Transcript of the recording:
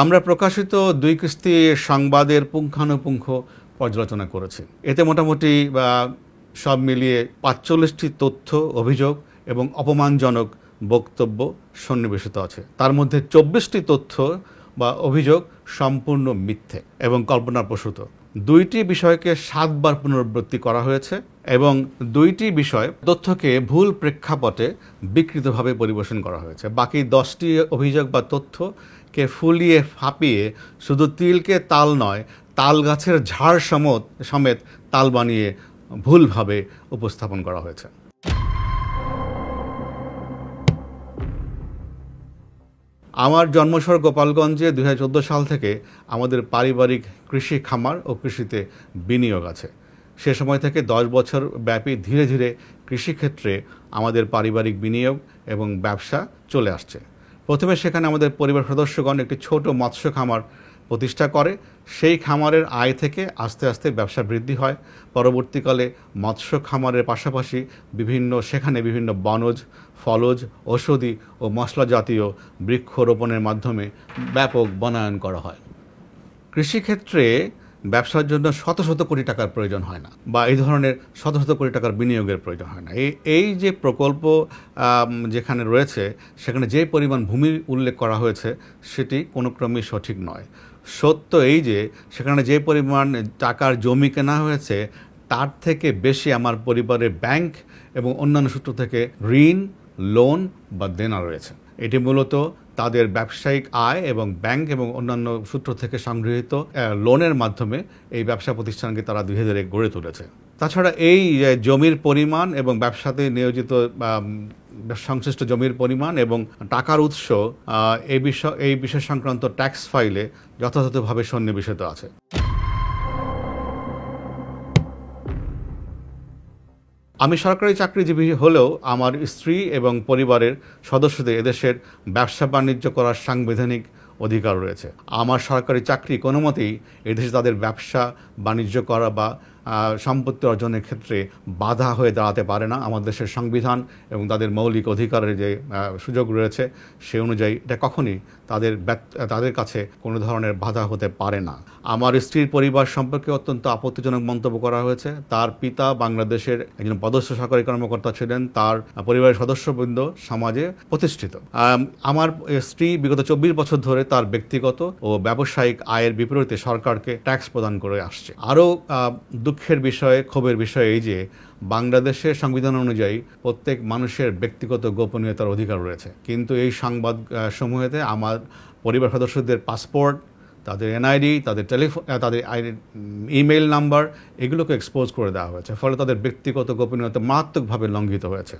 আমরা প্রকাশিত ২ কিস্তি সংবাদের পুঙ্খানুপুঙ্খ পর্যালোচনা করেছি। এতে মোটামুটি সব মিলিয়ে ৪৫টি তথ্য, অভিযোগ এবং অপমানজনক বক্তব্য সন্নিবেশিত আছে। তার মধ্যে ২৪টি তথ্য বা অভিযোগ সম্পূর্ণ মিথ্যে এবং কল্পনাপ্রসূত। ২টি বিষয়কে ৭ বার পুনরাবৃত্তি করা হয়েছে এবং ২টি বিষয় তথ্যকে ভুল প্রেক্ষাপটে বিকৃতভাবে পরিবেশন করা হয়েছে। বাকি ১০টি অভিযোগ বা তথ্যকে ফুলিয়ে ফাঁপিয়ে শুধু তিলকে তাল নয়, তাল গাছের ঝাড় সমেত তাল বানিয়ে ভুলভাবে উপস্থাপন করা হয়েছে। আমার জন্মশহর গোপালগঞ্জে ২০১৪ সাল থেকে আমাদের পারিবারিক কৃষি খামার ও কৃষিতে বিনিয়োগ আছে। সে সময় থেকে ১০ বছর ব্যাপী ধীরে ধীরে কৃষিক্ষেত্রে আমাদের পারিবারিক বিনিয়োগ এবং ব্যবসা চলে আসছে। প্রথমে সেখানে আমাদের পরিবার সদস্যগণ একটি ছোট মৎস্য খামার প্রতিষ্ঠা করে। সেই খামারের আয় থেকে আস্তে আস্তে ব্যবসা বৃদ্ধি হয়। পরবর্তীকালে মৎস্য খামারের পাশাপাশি সেখানে বিভিন্ন বনজ, ফলজ, ঔষধি ও মশলা জাতীয় বৃক্ষরোপণের মাধ্যমে ব্যাপক বনায়ন করা হয়। কৃষিক্ষেত্রে ব্যবসার জন্য শত শত কোটি টাকার প্রয়োজন হয় না, বা এই ধরনের শত শত কোটি টাকার বিনিয়োগের প্রয়োজন হয় না। এই যে প্রকল্প যেখানে রয়েছে, সেখানে যে পরিমাণ ভূমির উল্লেখ করা হয়েছে সেটি কোনো ক্রমেই সঠিক নয়। সত্য এই যে সেখানে যে পরিমাণ টাকার জমি কেনা হয়েছে তার থেকে বেশি আমার পরিবারের ব্যাংক এবং অন্যান্য সূত্র থেকে ঋণ, লোন বা দেনা রয়েছে। এটি মূলত তাদের ব্যবসায়িক আয় এবং ব্যাংক এবং অন্যান্য সূত্র থেকে সংগৃহীত লোনের মাধ্যমে এই ব্যবসা প্রতিষ্ঠানকে তারা ধীরে ধীরে গড়ে তুলেছে। তাছাড়া এই জমির পরিমাণ এবং ব্যবসাতে নিয়োজিত সংশ্লিষ্ট জমির পরিমাণ এবং টাকার উৎস এই বিষয় সংক্রান্ত ট্যাক্স ফাইলে যথাযথভাবে সন্নিবেশিত আছে। আমি সরকারি চাকরিজীবী হলেও আমার স্ত্রী এবং পরিবারের সদস্যদের এদেশের ব্যবসা বাণিজ্য করার সাংবিধানিক অধিকার রয়েছে। আমার সরকারি চাকরি কোনো মতেই এদেশে তাদের ব্যবসা বাণিজ্য করা বা সম্পত্তি অর্জনের ক্ষেত্রে বাধা হয়ে দাঁড়াতে পারে না। আমাদের দেশের সংবিধান এবং তাদের মৌলিক অধিকারের যে সুযোগ রয়েছে সে অনুযায়ী এটা কখনই তাদের কাছে কোনো ধরনের বাধা হতে পারে না। আমার স্ত্রীর পরিবার সম্পর্কে অত্যন্ত আপত্তিজনক মন্তব্য করা হয়েছে। তার পিতা বাংলাদেশের একজন পদস্থ সরকারি কর্মকর্তা ছিলেন, তার পরিবারের সদস্যবৃন্দ সমাজে প্রতিষ্ঠিত। আমার স্ত্রী বিগত ২৪ বছর ধরে তার ব্যক্তিগত ও ব্যবসায়িক আয়ের বিপরীতে সরকারকে ট্যাক্স প্রদান করে আসছে। আরও দুঃখের বিষয়, ক্ষোভের বিষয় এই যে বাংলাদেশের সংবিধান অনুযায়ী প্রত্যেক মানুষের ব্যক্তিগত গোপনীয়তার অধিকার রয়েছে, কিন্তু এই সংবাদ সমূহেতে আমার পরিবার সদস্যদের পাসপোর্ট, তাদের এনআইডি, তাদের ইমেইল নাম্বার এগুলোকে এক্সপোজ করে দেওয়া হয়েছে। ফলে তাদের ব্যক্তিগত গোপনীয়তা মারাত্মকভাবে লঙ্ঘিত হয়েছে।